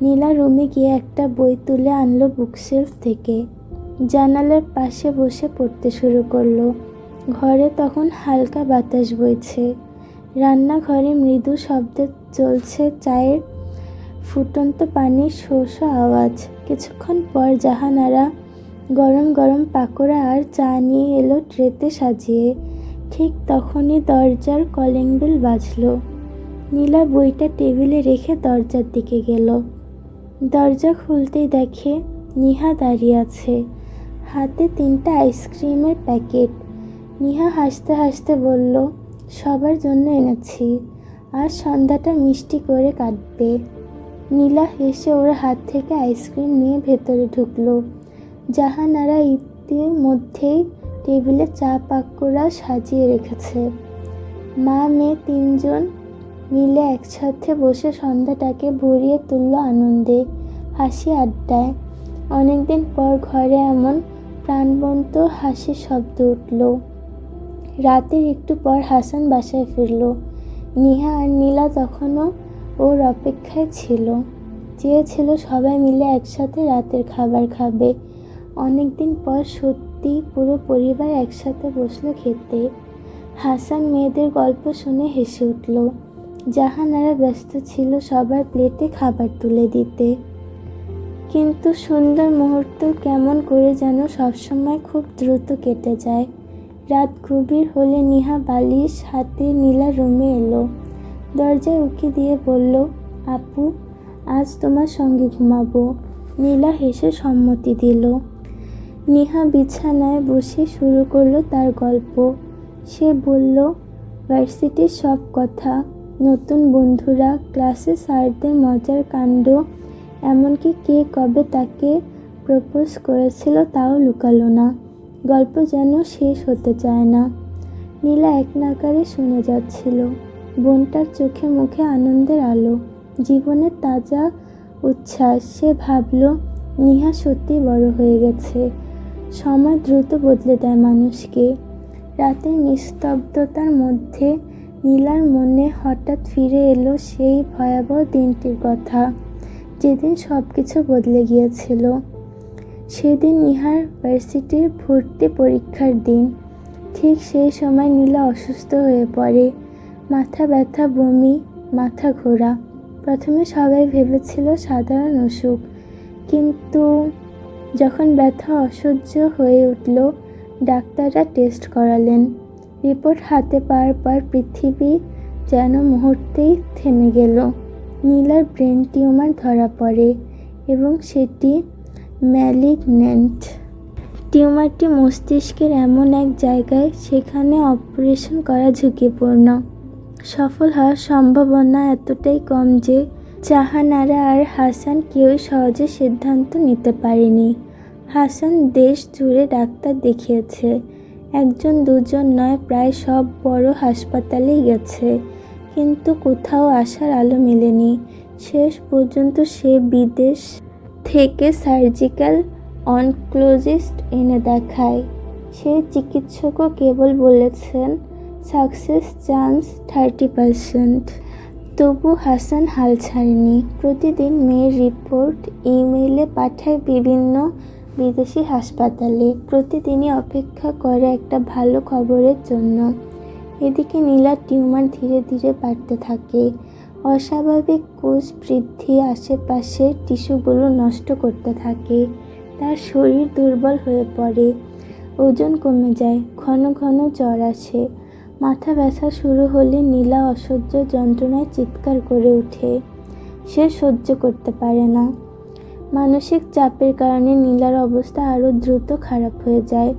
S1: নীলা রুমে গিয়ে একটা বই তুলে আনলো বুকশেলফ থেকে। জানালার পাশে বসে পড়তে শুরু করলো। ঘরে তখন হালকা বাতাস বইছে। রান্নাঘরে মৃদু শব্দে চলছে চায়ের ফুটন্ত পানির শো শো আওয়াজ। কিছুক্ষণ পর জাহানারা গরম গরম পাকোড়া আর চা নিয়ে এলো ট্রেতে সাজিয়ে। ঠিক তখনই দরজার কলিং বেল বাজলো। নীলা বইটা টেবিলে রেখে দরজার দিকে গেল। দরজা খুলতেই দেখে নিহা দাঁড়িয়ে আছে, হাতে 3টা আইসক্রিমের প্যাকেট। নিহা হাসতে হাসতে বলল, সবার জন্য এনেছি, আজ সন্ধ্যাটা মিষ্টি করে কাটবে। নীলা হেসে ওর হাত থেকে আইসক্রিম নিয়ে ভেতরে ঢুকলো। জাহানারা ইতিমধ্যেই টেবিলে চা পাকোড়া সাজিয়ে রেখেছে। মা মেয়ে 3জন মিলে একসাথে বসে সন্ধ্যাটাকে ভরিয়ে তুলল আনন্দে, হাসি আড্ডায়। অনেকদিন পর ঘরে এমন প্রাণবন্ত হাসির শব্দ উঠল। রাতের একটু পর হাসান বাসায় ফিরল। নিহা আর নীলা তখনও ওর অপেক্ষায় ছিল। চেয়েছিল সবাই মিলে একসাথে রাতের খাবার খাবে। অনেকদিন পর সত্যি পুরো পরিবার একসাথে বসলো খেতে। হাসান মেয়েদের গল্প শুনে হেসে উঠল। জাহানারা ব্যস্ত ছিল সবার প্লেটে খাবার তুলে দিতে। কিন্তু সুন্দর মুহূর্ত কেমন করে যেন সবসময় খুব দ্রুত কেটে যায়। রাত গভীর হলে নিহা বালিশ হাতে নীলা রুমে এলো। দরজায় উকি দিয়ে বলল, আপু, আজ তোমার সঙ্গে ঘুমাবো। নীলা হেসে সম্মতি দিল। নিহা বিছানায় বসে শুরু করলো তার গল্প। সে বলল, ভার্সিটির সব কথা, নতুন বন্ধুরা, ক্লাসে স্যারদের মজার কাণ্ড, এমনকি কে কবে তাকে প্রপোজ করেছিল তাও লুকালো না। গল্প যেন শেষ হতে চায় না। নীলা এক নাগাড়ে শুনে যাচ্ছিল। বোনটার চোখে মুখে আনন্দের আলো, জীবনের তাজা উচ্ছ্বাস। সে ভাবল, নিহা সত্যি বড় হয়ে গেছে। সময় দ্রুত বদলে দেয় মানুষকে। রাতের নিস্তব্ধতার মধ্যে নীলার মনে হঠাৎ ফিরে এলো সেই ভয়াবহ দিনটির কথা, যেদিন সব কিছু বদলে গিয়েছিল। সেদিন নিহার ভার্সিটির ভর্তি পরীক্ষার দিন। ঠিক সেই সময় নীলা অসুস্থ হয়ে পড়ে। মাথা ব্যথা, বমি, মাথা ঘোরা। প্রথমে সবাই ভেবেছিল সাধারণ অসুখ, কিন্তু যখন ব্যথা অসহ্য হয়ে উঠল, ডাক্তাররা টেস্ট করালেন। রিপোর্ট হাতে পাওয়ার পর পৃথিবী যেন মুহূর্তেই থেমে গেল। নীলার ব্রেন টিউমার ধরা পড়ে এবং সেটি ম্যালিগন্যান্ট। টিউমারটি মস্তিষ্কের এমন এক জায়গায়, সেখানে অপারেশন করা ঝুঁকিপূর্ণ। সফল হওয়ার সম্ভাবনা এতটাই কম যে জাহানারা আর হাসান কেউই সহজে সিদ্ধান্ত নিতে পারেনি। হাসান দেশ জুড়ে ডাক্তার দেখিয়েছে, একজন দুজন নয়, প্রায় সব বড় হাসপাতালেই গেছে, কিন্তু কোথাও আশার আলো মেলেনি। শেষ পর্যন্ত সে বিদেশ থেকে সার্জিক্যাল অনকোলজিস্ট এনে দেখায়। সেই চিকিৎসকও কেবল বলেছেন সাকসেস চান্স 30%। তবু হাসান হাল ছাড়েনি। প্রতিদিন মেয়ের রিপোর্ট ইমেইলে পাঠায় বিভিন্ন বিদেশি হাসপাতালে। প্রতিদিনই অপেক্ষা করে একটা ভালো খবরের জন্য। এদিকে নীলার টিউমার ধীরে ধীরে বাড়তে থাকে। অস্বাভাবিক কোষ বৃদ্ধি আশেপাশের টিস্যুগুলো নষ্ট করতে থাকে। তার শরীর দুর্বল হয়ে পড়ে, ওজন কমে যায়, ঘন ঘন জ্বর আসে। মাথা ব্যথা শুরু হলে নীলা অসহ্য যন্ত্রণায় চিৎকার করে ওঠে। সে সহ্য করতে পারে না। মানসিক চাপের কারণে নীলার অবস্থা আরও দ্রুত খারাপ হয়ে যায়।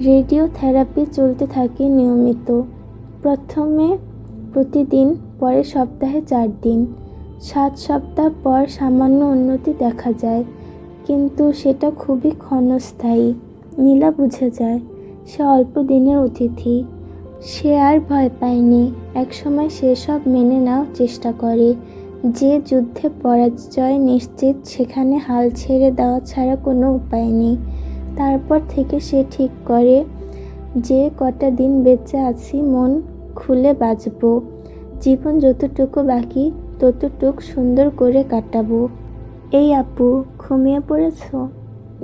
S1: রেডিওথেরাপি চলতে থাকে নিয়মিত। প্রথমে প্রতিদিন, পরে সপ্তাহে 4 দিন। 7 সপ্তাহ পর সামান্য উন্নতি দেখা যায়, কিন্তু সেটা খুবই ক্ষণস্থায়ী। নীলা বুঝে যায় সে অল্প দিনের অতিথি। সে আর ভয় পায়নি। একসময় সে সব মেনে নেওয়ার চেষ্টা করে। যে যুদ্ধে পরাজয় নিশ্চিত, সেখানে হাল ছেড়ে দেওয়া ছাড়া কোনো উপায় নেই। তারপর থেকে সে ঠিক করে, যে কটা দিন বেঁচে আছি মন খুলে বাঁচব। জীবন যতটুকু বাকি ততটুকু সুন্দর করে কাটাবো। এই আপু, ঘুমিয়ে পড়েছ?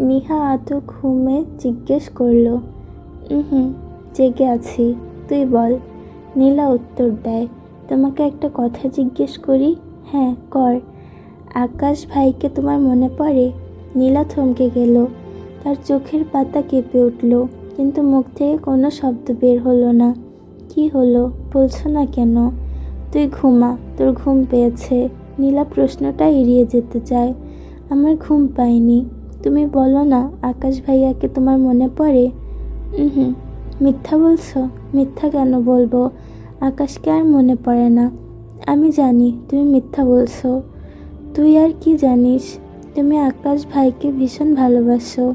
S1: নিহা আতো ঘুমে জিজ্ঞেস করল। জেগে আছি, তুই বল। নীলা উত্তর দেয়। তোমাকে একটা কথা জিজ্ঞেস করি? হ্যাঁ, কর। আকাশ ভাইকে তোমার মনে পড়ে? নীলা থমকে গেল। তার চোখের পাতা কেঁপে উঠল, কিন্তু মুখ থেকে কোনো শব্দ বের হলো না। কি হলো, বলছো না কেন? তুই ঘুমা, তোর ঘুম পেয়েছে। নীলা প্রশ্নটা এড়িয়ে যেতে চায়। আমার ঘুম পায়নি। তুমি বলো না, আকাশ ভাইয়াকে তোমার মনে পড়ে? মিথ্যা বলছো? মিথ্যা কেন বলবো? আকাশকে আর মনে পড়ে না। আমি জানি তুমি মিথ্যা বলছো। তুই আর কি জানিস? তুমি আকাশ ভাইকে ভীষণ ভালোবাসো।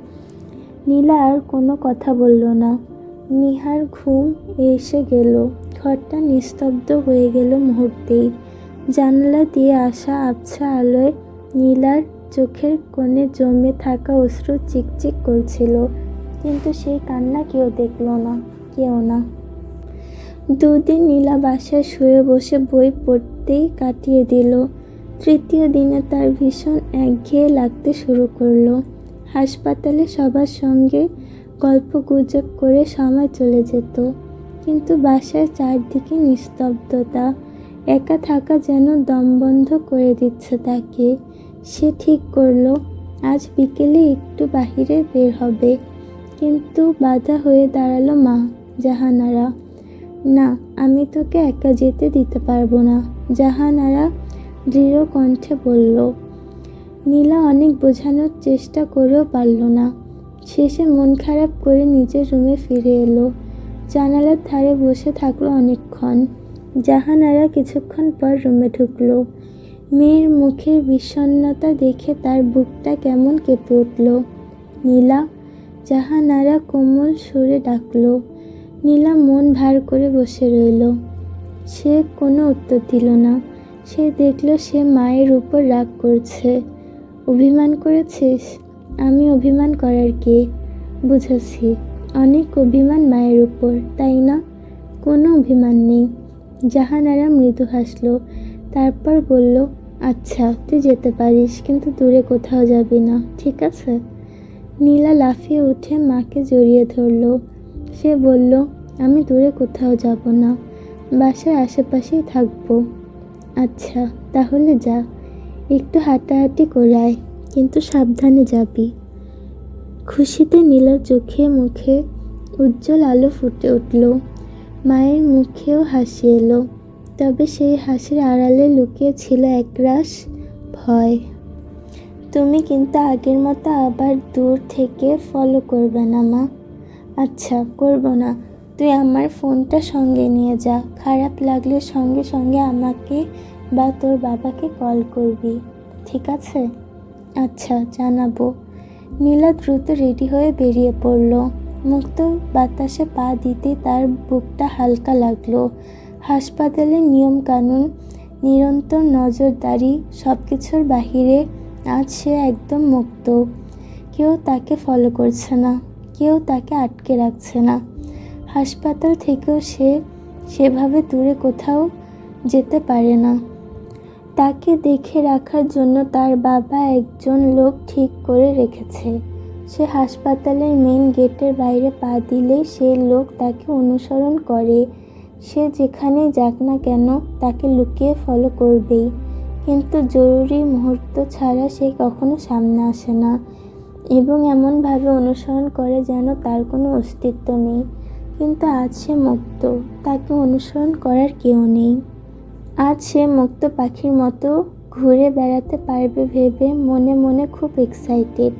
S1: নীলা আর কোনো কথা বলল না। নিহার ঘুম এসে গেল। ঘরটা নিস্তব্ধ হয়ে গেল মুহূর্তেই। জানালা দিয়ে আসা আবছা আলোয় নীলার চোখের কোণে জমে থাকা অশ্রু চিকচিক করছিল, কিন্তু সেই কান্না কেউ দেখল না, কেউ না। 2 দিন নীলা বাসায় শুয়ে বসে বই পড়তেই কাটিয়ে দিল। তৃতীয় দিনে তার ভীষণ একঘেয়ে লাগতে শুরু করলো। হাসপাতালে সবার সঙ্গে গল্পগুজব করে সময় চলে যেত, কিন্তু বাসায় চারদিকে নিস্তব্ধতা। একা থাকা যেন দমবন্ধ করে দিচ্ছে তাকে। সে ঠিক করলো আজ বিকেলে একটু বাহিরে বের হবে, কিন্তু বাধা হয়ে দাঁড়ালো মা, জাহানারা। না, আমি তোকে একা যেতে দিতে পারবো না, জাহানারা দৃঢ় কণ্ঠে বলল। নীলা অনেক বোঝানোর চেষ্টা করেও পারল না। শেষে মন খারাপ করে নিজের রুমে ফিরে এলো। জানালার ধারে বসে থাকলো অনেকক্ষণ। জাহানারা কিছুক্ষণ পর রুমে ঢুকলো। মেয়ের মুখের বিষণ্ণতা দেখে তার বুকটা কেমন কেঁপে উঠল। নীলা, জাহানারা কোমল সুরে ডাকলো। নীলা মন ভার করে বসে রইল। সে কোনো উত্তর দিল না। সে দেখল সে মায়ের উপর রাগ করছে। অভিমান করেছিস? আমি অভিমান করার কে? বুঝেছি, অনেক অভিমান মায়ের উপর, তাই না? কোনো অভিমান নেই। জাহানারা মৃদু হাসল, তারপর বলল, আচ্ছা তুই যেতে পারিস, কিন্তু দূরে কোথাও যাবি না, ঠিক আছে? নীলা লাফিয়ে উঠে মাকে জড়িয়ে ধরল। সে বলল, আমি দূরে কোথাও যাব না, বাসার আশেপাশেই থাকবো। আচ্ছা তাহলে যা, একটু হাঁটাহাঁটি করে আয়, কিন্তু সাবধানে যাবি। খুশিতে নীলার চোখে মুখে উজ্জ্বল আলো ফুটে উঠল। মায়ের মুখেও হাসি এলো, তবে সেই হাসির আড়ালে লুকিয়ে ছিল একরাশ ভয়। তুমি কিন্তু আগের মতো আবার দূর থেকে ফলো করবে না মা। আচ্ছা, করব না। তুই আমার ফোনটা সঙ্গে নিয়ে যা, খারাপ লাগলে সঙ্গে সঙ্গে আমাকে বা তোর বাবাকে কল করবি, ঠিক আছে? আচ্ছা, জানাবো। নীলা দ্রুত রেডি হয়ে বেরিয়ে পড়ল। মুক্ত বাতাসে পা দিতে তার বুকটা হালকা লাগলো। হাসপাতালের নিয়মকানুন, নিরন্তর নজরদারি, সব কিছুর বাহিরে আজ সে একদম মুক্ত। কেউ তাকে ফলো করছে না, কেউ তাকে আটকে রাখছে না। হাসপাতাল থেকেও সে সেভাবে দূরে কোথাও যেতে পারে না। তাকে দেখে রাখার জন্য তার বাবা একজন লোক ঠিক করে রেখেছে। সে হাসপাতালের মেন গেটের বাইরে পা দিলেই সেই লোক তাকে অনুসরণ করে। সে যেখানেই যাক না কেন তাকে লুকিয়ে ফলো করবেই, কিন্তু জরুরি মুহূর্ত ছাড়া সে কখনো সামনে আসে না এবং এমনভাবে অনুসরণ করে যেন তার কোনো অস্তিত্ব নেই। কিন্তু আজ সে মুক্ত, তাকে অনুসরণ করার কেউ নেই। আজ সে মুক্ত পাখির মতো ঘুরে বেড়াতে পারবে ভেবে মনে মনে খুব এক্সাইটেড।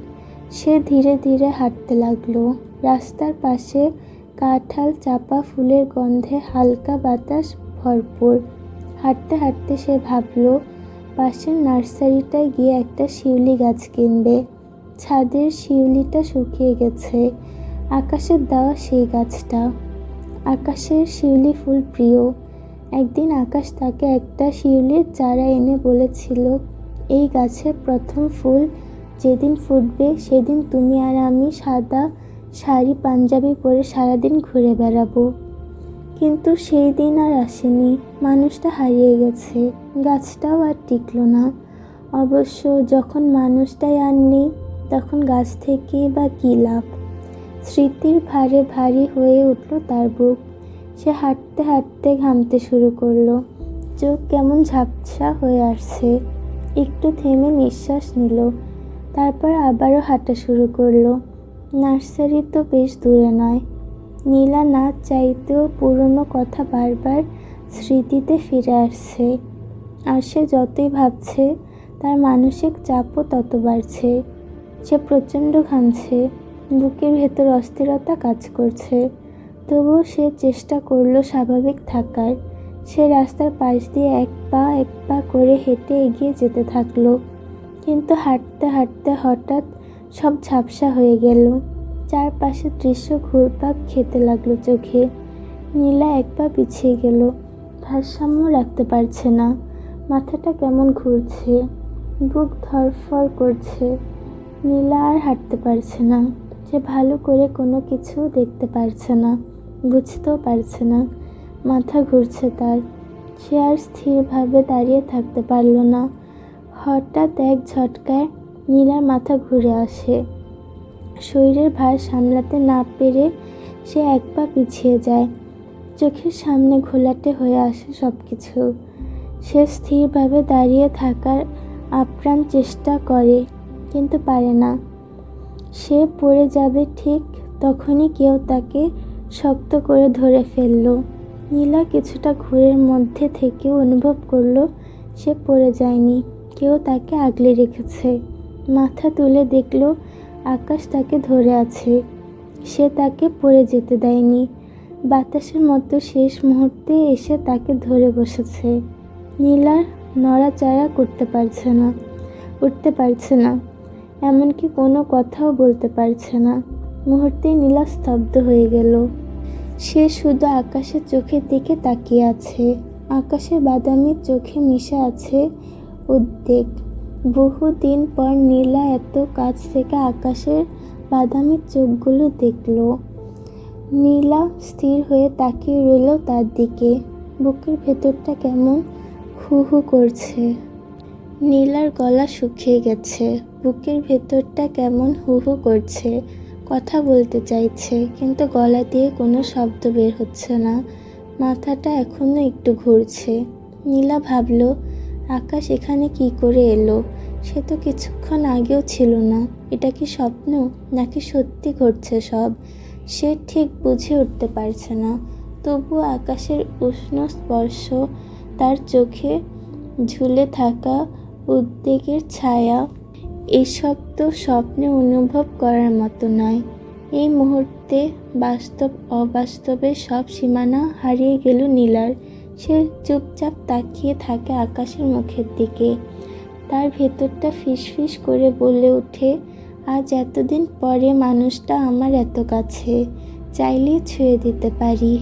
S1: সে ধীরে ধীরে হাঁটতে লাগলো। রাস্তার পাশে কাঁঠাল, চাপা ফুলের গন্ধে হালকা বাতাস ভরপুর। হাঁটতে হাঁটতে সে ভাবলো পাশের নার্সারিটায় গিয়ে একটা শিউলি গাছ কিনবে। ছাদের শিউলিটা শুকিয়ে গেছে, আকাশের দেওয়া সেই গাছটা। আকাশের শিউলি ফুল প্রিয়। একদিন আকাশ তাকে একটা শিউলির চারা এনে বলেছিল, এই গাছের প্রথম ফুল যেদিন ফুটবে সেদিন তুমি আর আমি সাদা শাড়ি পাঞ্জাবি পরে সারাদিন ঘুরে বেড়াবো। কিন্তু সেই দিন আর আসেনি। মানুষটা হারিয়ে গেছে, গাছটাও আর টিকলো না। অবশ্য যখন মানুষটাই আর নেই তখন গাছ থেকে বা কী লাভ। স্মৃতির ভারে ভারী হয়ে উঠল তার বুক। সে হাঁটতে হাঁটতে ঘামতে শুরু করলো। চোখ কেমন ঝাপসা হয়ে আসছে। একটু থেমে নিঃশ্বাস নিল, তারপর আবারও হাঁটা শুরু করলো। নার্সারি তো বেশ দূরে নয়। নীলা না চাইতেও পুরনো কথা বারবার স্মৃতিতে ফিরে আসছে। আর সে যতই ভাবছে তার মানসিক চাপও তত বাড়ছে। সে প্রচণ্ড ঘামছে, বুকের ভেতর অস্থিরতা কাজ করছে। তবুও সে চেষ্টা করলো স্বাভাবিক থাকার। সে রাস্তার পাশ দিয়ে এক পা করে হেঁটে এগিয়ে যেতে থাকলো। কিন্তু হাঁটতে হাঁটতে হঠাৎ সব ঝাপসা হয়ে গেল। চারপাশের দৃশ্য ঘুরপাক খেতে লাগলো চোখে। নীলা এক পা পিছিয়ে গেল, ভারসাম্য রাখতে পারছে না। মাথাটা কেমন ঘুরছে, বুক ধড়ফড় করছে। নীলা আর হাঁটতে পারছে না। সে ভালো করে কোনো কিছু দেখতে পারছে না, বুঝতেও পারছে না। মাথা ঘুরছে তার। সে আর স্থিরভাবে দাঁড়িয়ে থাকতে পারল না। হঠাৎ এক ঝটকায় নীলার মাথা ঘুরে আসে। শরীরের ভার সামলাতে না পেরে সে এক পা পিছিয়ে যায়। চোখের সামনে ঘোলাটে হয়ে আসে সব কিছু। সে স্থিরভাবে দাঁড়িয়ে থাকার আপ্রাণ চেষ্টা করে, কিন্তু পারে না। সে পড়ে যাবে ঠিক তখনই কেউ তাকে শক্ত করে ধরে ফেলল। নীলা কিছুটা ঘোরের মধ্যে থেকেও অনুভব করলো সে পড়ে যায়নি, কেউ তাকে আগলে রেখেছে। মাথা তুলে দেখল আকাশ তাকে ধরে আছে। সে তাকে পড়ে যেতে দেয়নি। বাতাসের মতো শেষ মুহূর্তে এসে তাকে ধরে বসেছে। নীলা নড়াচড়া করতে পারছে না, উঠতে পারছে না, এমনকি কোনো কথাও বলতে পারছে না। মুহূর্তেই নীলা স্তব্ধ হয়ে গেল। সে শুধু আকাশের চোখের দিকে তাকিয়ে আছে। আকাশের বাদামি চোখে মিশে আছে উদ্বেগ। বহুদিন পর নীলা এত কাছ থেকে আকাশের বাদামি চোখগুলো দেখল। নীলা স্থির হয়ে তাকিয়ে রইল তার দিকে। বুকের ভেতরটা কেমন হু হু করছে। নীলার গলা শুকিয়ে গেছে, বুকের ভেতরটা কেমন হু হু করছে। কথা বলতে চাইছে, কিন্তু গলা দিয়ে কোনো শব্দ বের হচ্ছে না। মাথাটা এখনো একটু ঘুরছে। নীলা ভাবল, আকাশ এখানে কি করে এলো? সে তো কিছুক্ষণ আগেও ছিল না। এটা কি স্বপ্ন নাকি সত্যি ঘটছে সব? সে ঠিক বুঝে উঠতে পারছে না। তবুও আকাশের উষ্ণ স্পর্শ, তার চোখে ঝুলে থাকা উদ্বেগের ছায়া, এসব তো স্বপ্নে অনুভব করার মতো নয়। এই মুহূর্তে বাস্তব অবাস্তবের সব সীমানা হারিয়ে গেল নীলার। সে চুপচাপ তাকিয়ে থাকে আকাশের মুখের দিকে। তার ভেতরটা ফিসফিস করে বলে ওঠে, আজ এতদিন পরে মানুষটা আমার এত কাছে, চাইলে ছুঁয়ে দিতে পারি।